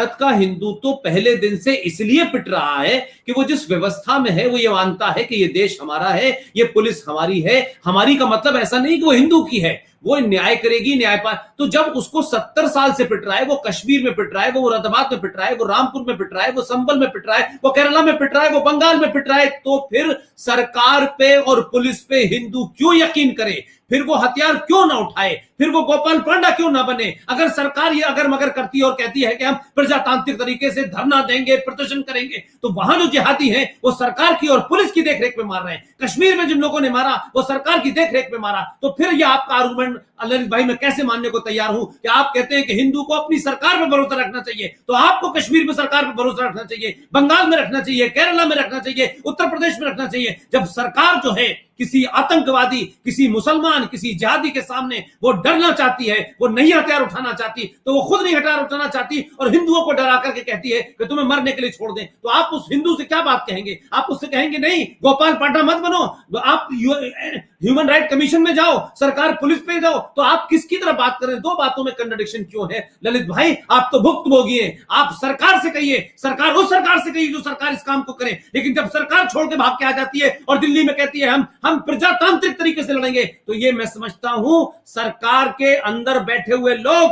भारत का हिंदुत्व पहले दिन से इसलिए पिट रहा है कि वो जिस व्यवस्था में है वो ये मानता है कि ये देश हमारा है, ये पुलिस हमारी है। हमारी का मतलब ऐसा नहीं कि वो हिंदू की है, वो न्याय करेगी, तो जब उसको 70 साल से पिट रहा है, वो कश्मीर में पिट रहा है, वो मुरादाबाद में पिट रहा है, वो रामपुर में पिट रहा है, वो संबल में पिट रहा है, वो केरला में पिट रहा है, वो बंगाल में पिट रहा है, तो फिर सरकार पे और पुलिस पे हिंदू क्यों यकीन करे? फिर वो हथियार क्यों ना उठाए? फिर वो गोपाल पांडा क्यों ना बने? अगर सरकार ये अगर मगर करती है और कहती है कि हम प्रजातांत्रिक तरीके से धरना देंगे, प्रदर्शन करेंगे, तो वहां जो जिहादी हैं वो सरकार की और पुलिस की देखरेख में मार रहे हैं। कश्मीर में जिन लोगों ने मारा वो सरकार की देखरेख में मारा। तो फिर ये आपका आर्गुमेंट ललित भाई मैं कैसे मानने को तैयार हूं कि आप कहते हैं कि हिंदू को अपनी सरकार पर भरोसा रखना चाहिए, तो आपको कश्मीर में सरकार पर भरोसा रखना चाहिए, बंगाल में रखना चाहिए, केरला में रखना चाहिए, उत्तर प्रदेश में रखना चाहिए। जब सरकार जो है किसी आतंकवादी, किसी मुसलमान, किसी जिहादी के सामने वो डरना चाहती है, वो नहीं हथियार उठाना चाहती, तो वो खुद नहीं हथियार उठाना चाहती और हिंदुओं को डरा करके कहती है कि तुम्हें मरने के लिए छोड़ दें, तो आप उस हिंदू से क्या बात कहेंगे? आप उससे कहेंगे नहीं गोपाल पांडा मत बनो, आप ह्यूमन राइट कमीशन में जाओ, सरकार पुलिस पे जाओ, तो आप किसकी तरफ बात कर रहे हैं? दो बातों में कंट्राडिक्शन क्यों है ललित भाई? आप तो भुक्तभोगी हैं। आप सरकार से कहिए, सरकार उस सरकार से कहिए जो सरकार इस काम को करे, लेकिन जब सरकार छोड़ के भाग के आ जाती है और दिल्ली में कहती है हम प्रजातांत्रिक तरीके से लड़ेंगे, तो ये मैं समझता हूं सरकार के अंदर बैठे हुए लोग,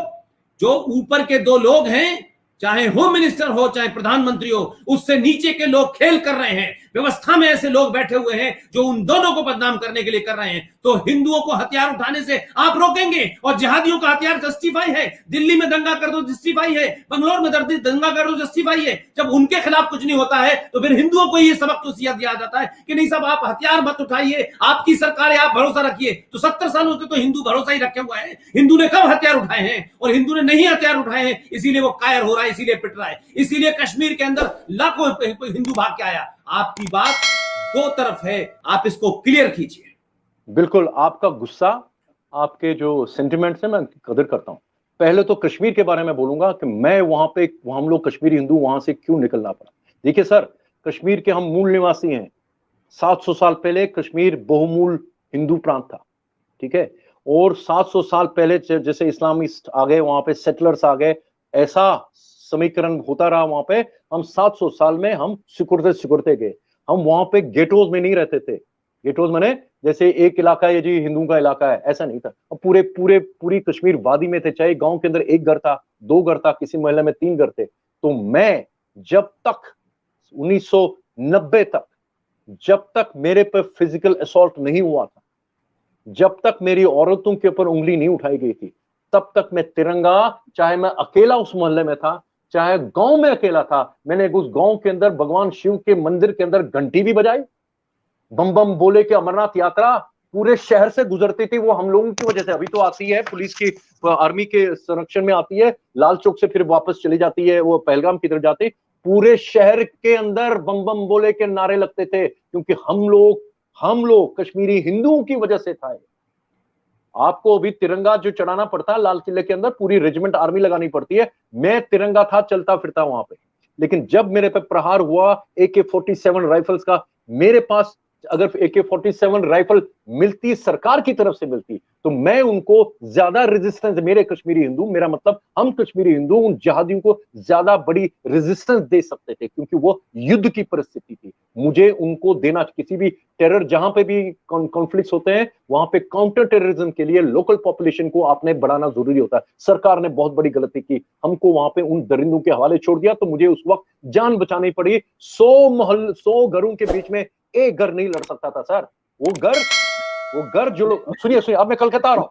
जो ऊपर के दो लोग हैं, चाहे होम मिनिस्टर हो चाहे प्रधानमंत्री हो, उससे नीचे के लोग खेल कर रहे हैं। व्यवस्था में ऐसे लोग बैठे हुए हैं जो उन दोनों को बदनाम करने के लिए कर रहे हैं। तो हिंदुओं को हथियार उठाने से आप रोकेंगे और जिहादियों का हथियार जस्टिफाई है। दिल्ली में दंगा कर दो जस्टिफाई है, बंगलोर में दंगा कर दो जस्टिफाई है। जब उनके खिलाफ कुछ नहीं होता है तो फिर हिंदुओं को ये सबक तो दिया जाता है कि नहीं साहब आप हथियार मत उठाइए, आपकी सरकार है, आप भरोसा रखिए। तो 70 सालों से तो हिंदू भरोसा ही रखे हुआ है। हिंदू ने कब हथियार उठाए हैं? और हिंदू ने नहीं हथियार उठाए हैं, इसीलिए वो कायर हो रहा है, इसीलिए पिट रहा है, इसीलिए कश्मीर के अंदर लाखों हिंदू भाग के आया। आपकी बात दो तरफ है, आप इसको क्लियर कीजिए। बिल्कुल, आपका गुस्सा, आपके जो सेंटिमेंट्स हैं मैं कदर करता हूं। पहले तो कश्मीर के बारे में बोलूंगा कि मैं वहां पे हम लोग कश्मीरी हिंदू वहां से क्यों निकलना पड़ा। देखिए सर, कश्मीर के हम मूल निवासी हैं। 700 साल पहले कश्मीर बहुमूल हिंदू प्रांत था, ठीक है। और 700 साल पहले जैसे इस्लामिस्ट आ गए, वहां पे सेटलर्स आ गए, ऐसा समीकरण होता रहा वहां पे। हम 700 साल में हम सिकुड़ते गए। हम वहां पे गेटोज में नहीं रहते थे। गेटोज माने जैसे एक इलाका है जी हिंदू का इलाका है, ऐसा नहीं था। पूरी कश्मीर वादी में थे, चाहे गांव के अंदर एक घर था, दो घर था, किसी मोहल्ले में 3 घर थे। तो मैं जब तक 1990 तक, जब तक मेरे पर फिजिकल असॉल्ट नहीं हुआ था, जब तक मेरी औरतों के ऊपर उंगली नहीं उठाई गई थी, तब तक मैं तिरंगा, चाहे मैं अकेला उस मोहल्ले में था, चाहे गांव में अकेला था, मैंने उस गांव के अंदर भगवान शिव के मंदिर के अंदर घंटी भी बजाई, बम बम बोले कि अमरनाथ यात्रा पूरे शहर से गुजरती थी। वो हम लोगों की वजह से अभी तो आती है, पुलिस की आर्मी के संरक्षण में आती है, लाल चौक से फिर वापस चली जाती है, वो पहलगाम की तरफ जाती। पूरे शहर के अंदर बम बम बोले के नारे लगते थे, क्योंकि हम लोग कश्मीरी हिंदुओं की वजह से था। आपको अभी तिरंगा जो चढ़ाना पड़ता है लाल किले के अंदर, पूरी रेजिमेंट आर्मी लगानी पड़ती है। मैं तिरंगा था, चलता फिरता वहां पे। लेकिन जब मेरे पे प्रहार हुआ AK-47 राइफल्स का, मेरे पास अगर AK-47 राइफल मिलती, सरकार की तरफ से मिलती, तो मैं उनको ज्यादा रेजिस्टेंस, मेरे कश्मीरी हिंदू, मेरा मतलब हम कश्मीरी हिंदू उन जिहादियों को ज्यादा बड़ी रेजिस्टेंस दे सकते थे, क्योंकि वो युद्ध की परिस्थिति थी। मुझे उनको देना, किसी भी टेरर जहां पे भी कॉन्फ्लिक्ट्स होते हैं, वहां पे काउंटर टेररिज्म के लिए लोकल पॉपुलेशन को आपने बढ़ाना जरूरी होता है। सरकार ने बहुत बड़ी गलती की, हमको वहां पे उन दरिंदों के हवाले छोड़ दिया, तो मुझे उस वक्त जान बचानी पड़ी। 100 घरों के बीच में एक घर नहीं लड़ सकता था सर। वो घर जो लोग, सुनिए अब मैं कलकत्ता आ रहा हूं।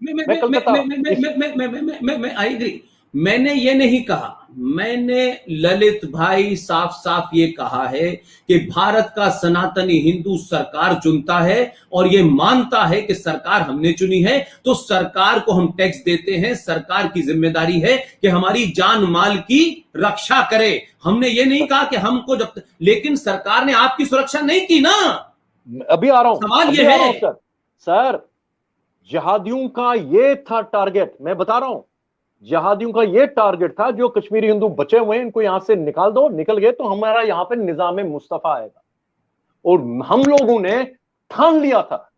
मैं आई एग्री। मैंने ये नहीं कहा, मैंने ललित भाई साफ साफ ये कहा है कि भारत का सनातनी हिंदू सरकार चुनता है और ये मानता है कि सरकार हमने चुनी है, तो सरकार को हम टैक्स देते हैं। सरकार की जिम्मेदारी है कि हमारी जान माल की रक्षा करे। हमने ये नहीं कहा कि हमको जब, लेकिन सरकार ने आपकी सुरक्षा नहीं की ना। अभी आ रहा हूं, सवाल ये है सर, जिहादियों का ये था टारगेट, मैं बता रहा हूं, जिहादियों का ये टारगेट था, जो कश्मीरी हिंदू बचे हुए हैं इनको यहां से निकाल दो, निकल गए तो हमारा यहां पे निजाम मुस्तफा आएगा। और हम लोगों ने ठान लिया था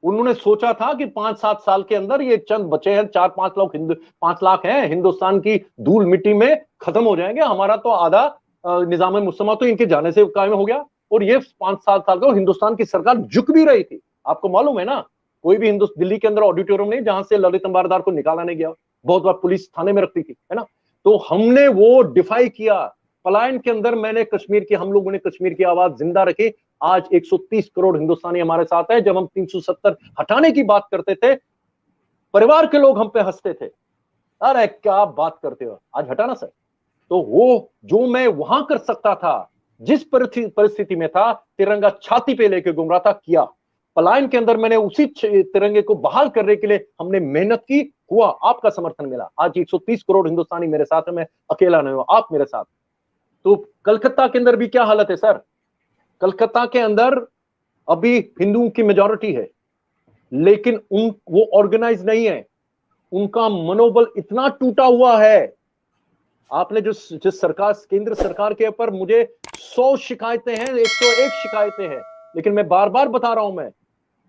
उन्होंने सोचा था कि 5-7 साल के अंदर ये चंद बचे हैं, 4-5 लोग 5 लाख हैं, हिंदुस्तान की धूल मिट्टी में खत्म हो जाएंगे, हमारा तो आधा निजाम मुसलमान तो इनके जाने से कायम हो गया। और ये 5-7 साल का हिंदुस्तान की सरकार झुक भी रही थी। आपको मालूम है ना, कोई भी दिल्ली के अंदर ऑडिटोरियम नहीं जहां से ललित अंबारदार को निकाला नहीं गया, बहुत बार पुलिस थाने में रखती थी, है ना। तो हमने वो डिफाई किया। पलायन के अंदर मैंने कश्मीर की, हम लोगों ने कश्मीर की आवाज जिंदा रखी। आज 130 करोड़ हिंदुस्तानी हमारे साथ है। जब हम 370 हटाने की बात करते थे, परिवार के लोग हम पे हंसते थे, अरे क्या बात करते हो, आज हटाना सर। तो वो जो मैं वहां कर सकता था, जिस परिस्थिति में था, तिरंगा छाती पे लेके घूम रहा था, किया। पलायन के अंदर मैंने उसी तिरंगे को बहाल करने के लिए हमने मेहनत की, हुआ, आपका समर्थन मिला। आज 130 करोड़ हिंदुस्तानी मेरे साथ है, मैं अकेला नहीं हूं, आप मेरे साथ। तो कलकत्ता के अंदर भी क्या हालत है सर, कलकत्ता के अंदर अभी हिंदुओं की मेजॉरिटी है, लेकिन वो ऑर्गेनाइज नहीं है, उनका मनोबल इतना टूटा हुआ है। आपने जिस सरकार, केंद्र सरकार के ऊपर मुझे 100 शिकायतें हैं, 101 शिकायतें हैं, लेकिन मैं बार बार बता रहा हूं, मैं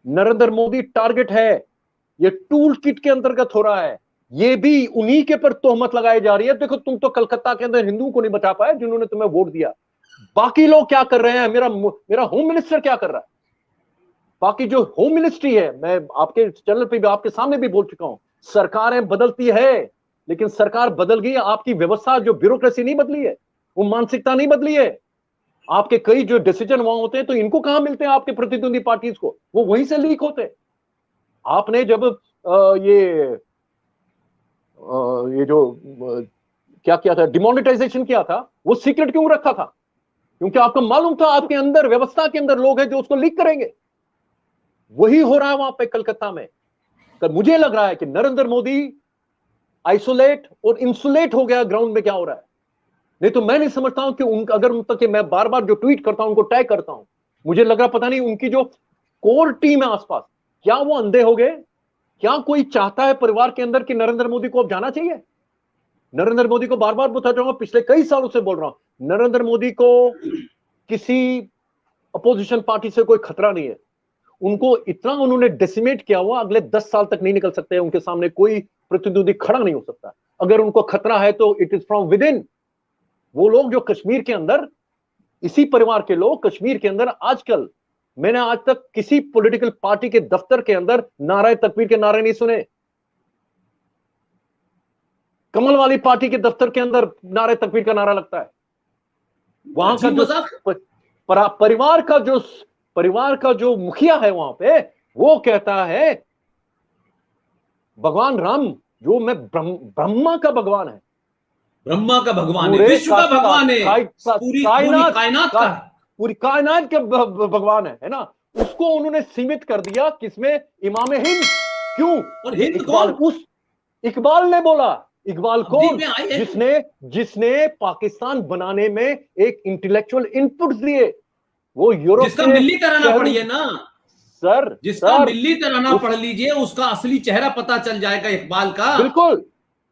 नरेंद्र मोदी टारगेट है, ये टूल किट के अंतर्गत हो रहा है, ये भी उन्हीं के पर तोहमत लगाई जा रही है। देखो, तुम तो कलकत्ता के अंदर हिंदुओं को नहीं बचा पाए जिन्होंने तुम्हें वोट दिया, बाकी लोग क्या कर रहे हैं, मेरा होम मिनिस्टर क्या कर रहा है, बाकी जो होम मिनिस्ट्री है, मैं आपके चैनल पे भी, आपके सामने भी बोल चुका हूं, सरकारें बदलती है, लेकिन सरकार बदल गई, आपकी व्यवस्था, जो ब्यूरोक्रेसी नहीं बदली है, वो मानसिकता नहीं बदली है। आपके कई जो डिसीजन वहां होते हैं, तो इनको कहां मिलते हैं आपके प्रतिद्वंदी पार्टीज को, वो वहीं से लीक होते हैं। आपने जब ये जो क्या किया था, डिमोनेटाइजेशन किया था, वो सीक्रेट क्यों रखा था? क्योंकि आपको मालूम था आपके अंदर, व्यवस्था के अंदर लोग हैं जो उसको लीक करेंगे। वही हो रहा है वहां पे कलकत्ता में। तो मुझे लग रहा है कि नरेंद्र मोदी आइसोलेट और इंसुलेट हो गया ग्राउंड में क्या हो रहा है। नहीं तो मैं नहीं समझता हूं कि उनका, अगर उन तक मैं बार बार जो ट्वीट करता हूं, उनको टैग करता हूं, मुझे लग रहा पता नहीं उनकी जो कोर टीम है आसपास, क्या वो अंधे हो गए? क्या कोई चाहता है परिवार के अंदर कि नरेंद्र मोदी को अब जाना चाहिए? नरेंद्र मोदी को बार बार बता रहा हूं, पिछले कई सालों से बोल रहा हूं, नरेंद्र मोदी को किसी अपोजिशन पार्टी से कोई खतरा नहीं है। उनको इतना उन्होंने डेसिमेट किया हुआ, अगले 10 साल तक नहीं निकल सकते, उनके सामने कोई प्रतिद्वंदी खड़ा नहीं हो सकता। अगर उनको खतरा है तो it is from with in. वो लोग जो कश्मीर के अंदर, इसी परिवार के लोग कश्मीर के अंदर, आजकल मैंने आज तक किसी पॉलिटिकल पार्टी के दफ्तर के अंदर नारे तकबीर के नारे नहीं सुने। कमल वाली पार्टी के दफ्तर के अंदर नारे तकबीर का नारा लगता है। वहां का जो परिवार का जो मुखिया है वहां पे, वो कहता है भगवान राम, जो मैं ब्रह्मा का भगवान है, ब्रह्मा का भगवान है, विश्व का भगवान है, पूरी कायनात का, पूरी कायनात के भगवान है ना। उसको उन्होंने सीमित कर दिया किसमें? इमाम हिंद। क्यों? और हिंद कौन? उस इकबाल ने बोला। इकबाल कौन? जिसने पाकिस्तान बनाने में एक इंटेलेक्चुअल इनपुट दिए। वो यूरोप, जिसका मिल्ली तराना पढ़िए ना सर, जिसका मिल्ली तराना पढ़ लीजिए, उसका असली चेहरा पता चल जाएगा इकबाल का। बिल्कुल,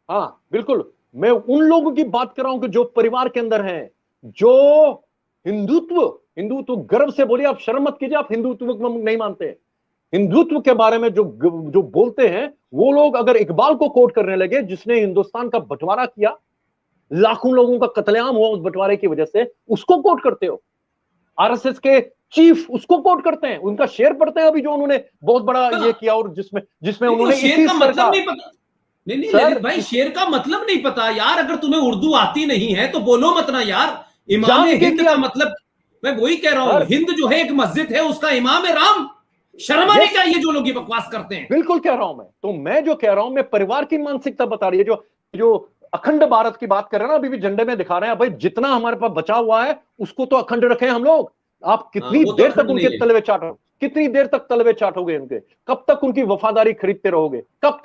हाँ बिल्कुल। मैं उन लोगों की बात कर रहा हूं कि जो परिवार के अंदर हैं, जो हिंदुत्व गर्व से बोलिए, आप शर्म मत कीजिए, आप हिंदुत्व को नहीं मानते। हिंदुत्व के बारे में जो बोलते हैं, वो लोग अगर इकबाल को कोट करने लगे, जिसने हिंदुस्तान का बंटवारा किया, लाखों लोगों का कत्लेआम हुआ उस बंटवारे की वजह से, उसको कोट करते हो। आरएसएस के चीफ उसको कोट करते हैं, उनका शेर पढ़ते हैं अभी, जो उन्होंने बहुत बड़ा ये किया, और जिसमें उन्होंने शेर का मतलब नहीं पता। नहीं ललित भाई, शेर का मतलब नहीं पता यार। अगर तुम्हें उर्दू आती नहीं है तो बोलो मत ना यार। इमाम हिंद का मतलब, मैं वही कह रहा हूं, हिंद जो है एक मस्जिद है, उसका इमाम है राम। शर्म आनी चाहिए जो लोग ये बकवास करते हैं। बिल्कुल कह रहा हूं मैं, तो मैं जो कह रहा हूं, मैं परिवार की मानसिकता बता रही है। जो अखंड भारत की बात कर रहे हैं ना, अभी भी झंडे में दिखा रहे हैं, भाई जितना हमारे पास बचा हुआ है उसको तो अखंड रखें हम लोग। आप कितनी देर तक उनके तलवे चाटोगे? कितनी देर तक तलवे चाटोगे उनके? कब तक उनकी वफादारी खरीदते रहोगे? कब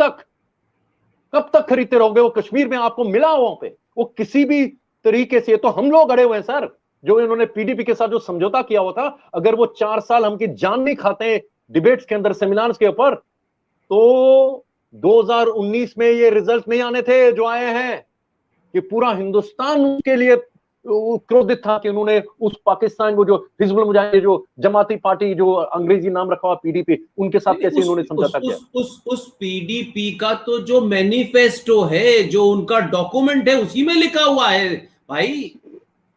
तक खरीदते रहोगे? वो कश्मीर में आपको मिला वहां पे, वो किसी भी तरीके से, तो हम लोग अड़े हुए हैं सर। जो इन्होंने पीडीपी के साथ जो समझौता किया हुआ था, अगर वो 4 साल हमकी जान नहीं खाते डिबेट्स के अंदर, सेमिनार्स के ऊपर, तो 2019 में ये रिजल्ट नहीं आने थे जो आए हैं, कि पूरा हिंदुस्तान उसके लिए क्रोधित था कि उन्होंने उस पाकिस्तान को जो हिजबुल मुजाहिदीन जो जमाती पार्टी जो अंग्रेजी नाम रखा हुआ पीडीपी, उनके साथ कैसे उन्होंने समझौता किया। उस पीडीपी का तो जो मैनिफेस्टो है, जो उनका डॉक्यूमेंट है, उसी में लिखा हुआ है भाई।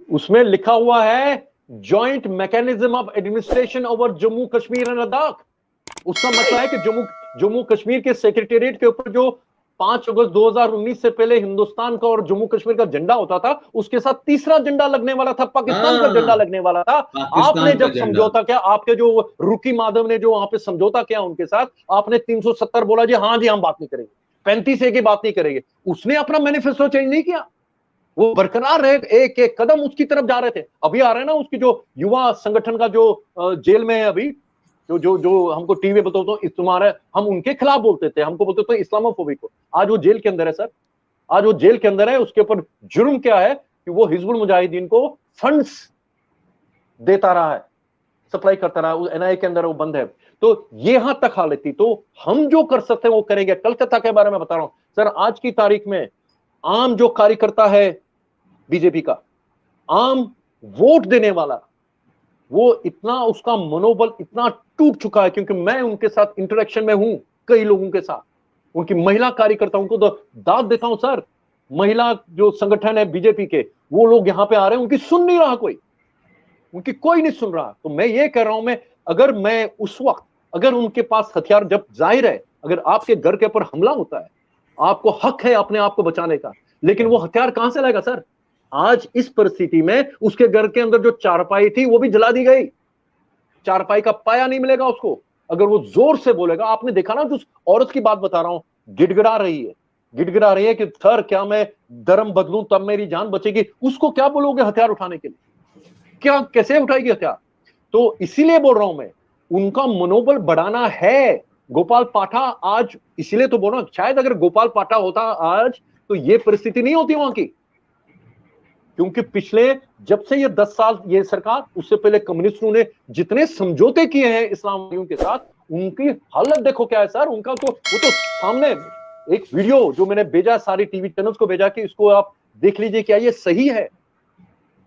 उसमें लिखा हुआ है joint mechanism of administration over Jammu Kashmir and Ladakh. उसका मतलब है कि जम्मू कश्मीर के सेक्रेटेरिएट के ऊपर जो 5 अगस्त 2019 से पहले हिंदुस्तान का और जम्मू कश्मीर का झंडा होता था, उसके साथ तीसरा झंडा लगने वाला था, पाकिस्तान का झंडा लगने वाला था। आपने जब समझौता किया, आपके जो रुकी माधव ने जो वहां पे समझौता किया उनके साथ, आपने 370 बोला जी हाँ जी हम बात नहीं करेंगे, 35A की बात नहीं करेंगे। उसने अपना मैनिफेस्टो चेंज नहीं किया, वो बरकरार रहे, एक एक कदम उसकी तरफ जा रहे थे। अभी आ रहे हैं ना उसकी जो युवा संगठन का जो जेल में है अभी, जो जो जो हमको टीवी बताते हो तुम्हारा, हम उनके खिलाफ बोलते थे, हमको बोलते थे इस्लामोफोबिक को। आज वो जेल के अंदर है सर, आज वो जेल के अंदर है। उसके ऊपर जुर्म क्या है कि वो हिजबुल मुजाहिदीन को फंड्स देता रहा है, सप्लाई करता रहा, एनआईए के अंदर वो बंद है। तो ये यहां तक हालत थी। तो हम जो कर सकते हैं वो करेंगे। कलकत्ता के बारे में बता रहा हूं सर, आज की तारीख में आम जो कार्यकर्ता है बीजेपी का, आम वोट देने वाला, वो इतना उसका मनोबल इतना टूट चुका है, क्योंकि मैं उनके साथ इंटरेक्शन में हूं, कई लोगों के साथ, उनकी महिला कार्यकर्ताओं को तो दाद देता हूं सर। महिला जो संगठन है बीजेपी के, वो लोग यहां पे आ रहे हैं, उनकी सुन नहीं रहा कोई, उनकी कोई नहीं सुन रहा। तो मैं ये कह रहा हूं, मैं उस वक्त अगर उनके पास हथियार, जब जाहिर है अगर आपके घर के ऊपर हमला होता है, आपको हक है अपने आप को बचाने का, लेकिन वो हथियार कहां से लाएगा सर? आज इस परिस्थिति में उसके घर के अंदर जो चारपाई थी वो भी जला दी गई, चारपाई का पाया नहीं मिलेगा उसको। अगर वो जोर से बोलेगा, आपने देखा ना, जो औरत की बात बता रहा हूं, गिड़गिड़ा रही है कि सर क्या मैं धर्म बदलूं तब मेरी जान बचेगी। उसको क्या बोलोगे हथियार उठाने के लिए? क्या कैसे उठाएगी हथियार? तो इसीलिए बोल रहा हूं मैं, उनका मनोबल बढ़ाना है। गोपाल पाठा आज, इसीलिए तो बोल रहा हूं, शायद अगर गोपाल पाठा होता आज तो ये परिस्थिति नहीं होती वहां की, क्योंकि पिछले जब से ये 10 साल ये सरकार, उससे पहले कम्युनिस्टों ने जितने समझौते किए हैं इस्लामियों के साथ, उनकी हालत देखो क्या है सर। उनका तो वो तो सामने एक वीडियो जो मैंने भेजा, सारी टीवी चैनल्स को भेजा कि इसको आप देख लीजिए, क्या ये सही है।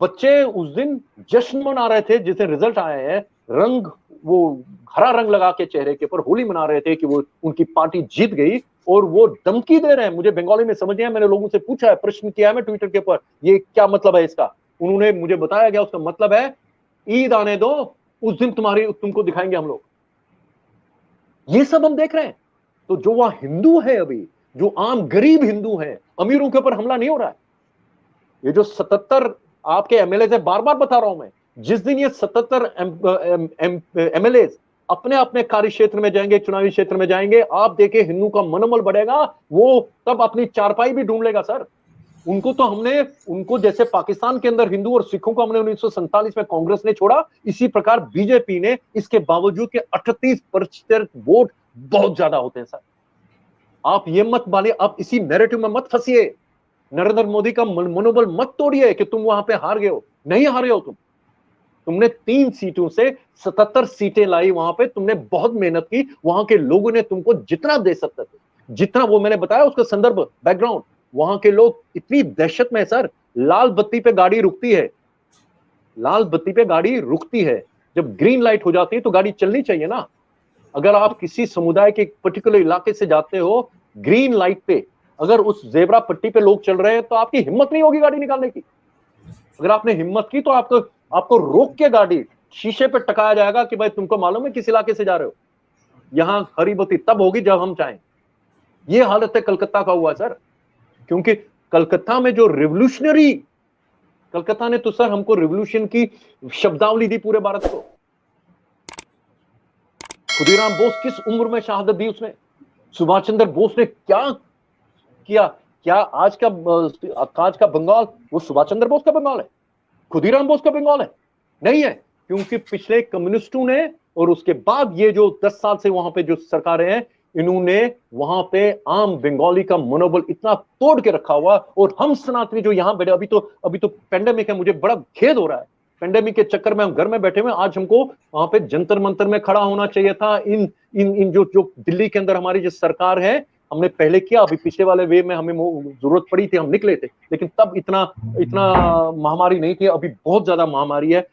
बच्चे उस दिन जश्न मना रहे थे जिस दिन रिजल्ट आए हैं, रंग, वो हरा रंग लगा के चेहरे के ऊपर होली मना रहे थे कि वो उनकी पार्टी जीत गई, और वो धमकी दे रहे हैं। मुझे बंगाली में समझ नहीं आया, मैंने लोगों से पूछा है, प्रश्न किया है मैं ट्विटर के ऊपर, ये क्या मतलब है इसका? उन्होंने मुझे बताया गया, उसका मतलब है ईद आने दो, उस दिन तुमको दिखाएंगे हम लोग। ये सब हम देख रहे हैं। तो जो वहां हिंदू है अभी, जो आम गरीब हिंदू हैं, अमीरों के ऊपर हमला नहीं हो रहा है। ये जो 77 आपके एमएलए है, बार बार बता रहा हूं मैं, जिस दिन ये 77 एमएलए अपने अपने कार्य क्षेत्र में जाएंगे, चुनावी क्षेत्र में जाएंगे, आप देखिए हिंदू का मनोबल बढ़ेगा, वो तब अपनी चारपाई भी ढूंढ लेगा सर। उनको जैसे पाकिस्तान के अंदर हिंदू और सिखों को हमने 1947 में कांग्रेस ने छोड़ा, इसी प्रकार बीजेपी ने, इसके बावजूद के 38% वोट बहुत ज्यादा होते हैं सर। आप ये मत मानिए, आप इसी नैरेटिव में मत फंसिए, नरेंद्र मोदी का मनोबल मत तोड़िए कि तुम वहां पे हार गए हो। नहीं हारे हो तुमने 3 सीटों से 77 सीटें लाई वहां पे, तुमने बहुत मेहनत की, वहां के लोगों ने तुमको जितना दे सकते थे, जितना, वो मैंने बताया उसका संदर्भ, बैकग्राउंड, वहां के लोग इतनी दहशत में सर, लाल बत्ती पे गाड़ी रुकती है, लाल बत्ती पे गाड़ी रुकती है, जब ग्रीन लाइट हो जाती है तो गाड़ी चलनी चाहिए ना। अगर आप किसी समुदाय के पर्टिकुलर इलाके से जाते हो, ग्रीन लाइट पे अगर उस जेब्रा पट्टी पे लोग चल रहे हैं तो आपकी हिम्मत नहीं होगी गाड़ी निकालने की। अगर आपने हिम्मत की तो आपको रोक के गाड़ी शीशे पे टकाया जाएगा कि भाई तुमको मालूम है किस इलाके से जा रहे हो, यहां हरी बत्ती तब होगी जब हम चाहें। ये हालत है कलकत्ता का हुआ सर, क्योंकि कलकत्ता में जो रिवोल्यूशनरी, कलकत्ता ने तो सर हमको रिवोल्यूशन की शब्दावली दी पूरे भारत को। खुदीराम बोस किस उम्र में शहादत दी उसने? सुभाष चंद्र बोस ने क्या किया? क्या आज का बंगाल वो सुभाष चंद्र बोस का बंगाल है? खुदीराम बोस का बंगाल है? नहीं है, क्योंकि पिछले कम्युनिस्टों ने और उसके बाद ये जो 10 साल से वहां पे जो सरकारें हैं, इन्होंने वहां पे आम बंगाली का मनोबल इतना तोड़ के रखा हुआ। और हम सनातनी जो यहां बैठे, अभी तो पेंडेमिक है, मुझे बड़ा खेद हो रहा है, पेंडेमिक के चक्कर में हम घर में बैठे हुए। आज हमको वहां पे जंतर मंतर में खड़ा होना चाहिए था। इन जो दिल्ली के अंदर हमारी जो सरकार है, हमने पहले किया, अभी पिछले वाले वेव में हमें जरूरत पड़ी थी, हम निकले थे, लेकिन तब इतना महामारी नहीं थी। अभी बहुत ज्यादा महामारी है।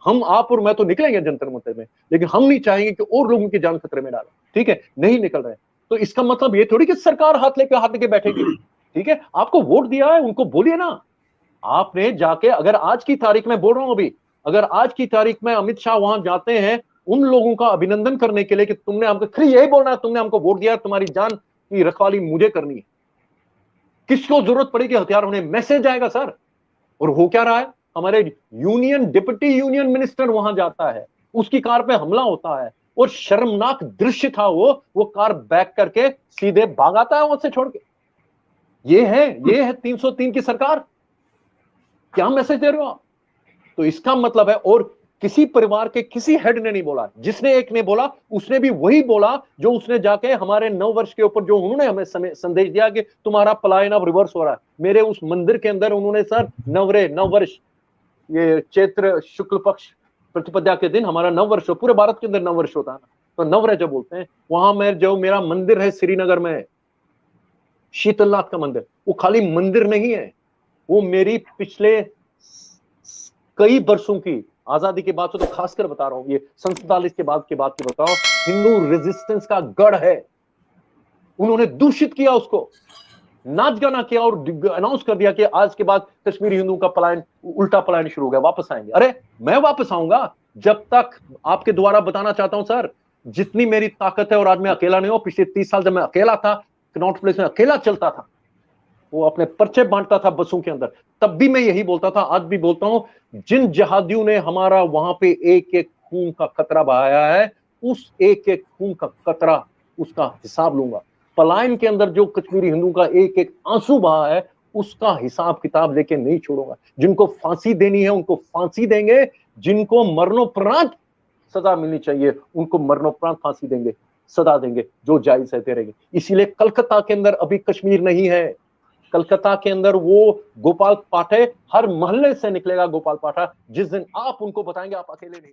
हम आप और मैं तो निकलेंगे जंतर मंतर में, लेकिन हम नहीं चाहेंगे कि और लोगों की जान खतरे में डालें। ठीक है, नहीं निकल रहे, तो इसका मतलब ये थोड़ी कि सरकार हाथ लेके बैठेगी। ठीक है, आपको वोट दिया है, उनको बोलिए ना। आपने जाके, अगर आज की तारीख में बोल रहा हूं, अभी अगर आज की तारीख में अमित शाह वहां जाते हैं उन लोगों का अभिनंदन करने के लिए कि तुमने हमको, फिर यही बोलना है तुमने हमको वोट दिया, तुम्हारी जान की रखवाली मुझे करनी है, किसको जरूरत पड़ेगी हथियार होने, मैसेज आएगा सर। और हो क्या रहा है, हमारे डिप्टी यूनियन मिनिस्टर वहां जाता है, उसकी कार पे हमला होता है, और शर्मनाक दृश्य था वो कार बैक करके सीधे भागाता है वहां से छोड़ के। ये है 303 की सरकार। क्या मैसेज दे रहे हो आप? तो इसका मतलब है, और किसी परिवार के किसी हेड ने नहीं बोला, जिसने एक ने बोला उसने भी वही बोला जो उसने जाके हमारे 9 वर्ष के ऊपर जो उन्होंने हमें संदेश दिया कि तुम्हारा पलायन अब रिवर्स हो रहा है। मेरे उस मंदिर के अंदर उन्होंने सर 9 वर्ष, ये चैत्र शुक्ल पक्ष प्रतिपदा के दिन हमारा 9 वर्ष, पूरे भारत के अंदर 9 वर्ष होता है ना, तो नवरेह जो बोलते हैं, वहां में जो मेरा मंदिर है श्रीनगर में, शीतलनाथ का मंदिर, वो खाली मंदिर नहीं है, वो मेरी पिछले कई वर्षों की आजादी के बाद से, तो खासकर बता रहा हूं, ये 47 के बाद की बात की बताओ, हिंदू रेजिस्टेंस का गढ़ है। उन्होंने दूषित किया उसको, नाच गाना किया और अनाउंस कर दिया कि आज के बाद कश्मीरी हिंदुओं का पलायन, उल्टा पलायन शुरू हो गया, वापस आएंगे। अरे मैं वापस आऊंगा जब तक, आपके द्वारा बताना चाहता हूं सर, जितनी मेरी ताकत है, और आज मैं अकेला नहीं हूं, पिछले 30 साल जब मैं अकेला था, कनॉट प्लेस में अकेला चलता था, वो अपने पर्चे बांटता था बसों के अंदर, तब भी मैं यही बोलता था, आज भी बोलता हूं, जिन जहादियों ने हमारा वहां पे एक एक खून का कतरा बहाया है, उस एक एक खून का कतरा, उसका हिसाब लूंगा। पलायन के अंदर जो कश्मीरी हिंदुओं का एक एक आंसू बहा है, उसका हिसाब किताब लेके नहीं छोड़ूंगा। जिनको फांसी देनी है उनको फांसी देंगे, जिनको मरणोपरांत सजा मिलनी चाहिए उनको मरणोपरांत फांसी देंगे, सजा देंगे, जो जायज है दे रहेंगे। इसीलिए कलकत्ता के अंदर अभी कश्मीर नहीं है, कलकत्ता के अंदर वो गोपाल पाठे, हर मोहल्ले से निकलेगा गोपाल पाठा। जिस दिन आप उनको बताएंगे आप अकेले नहीं।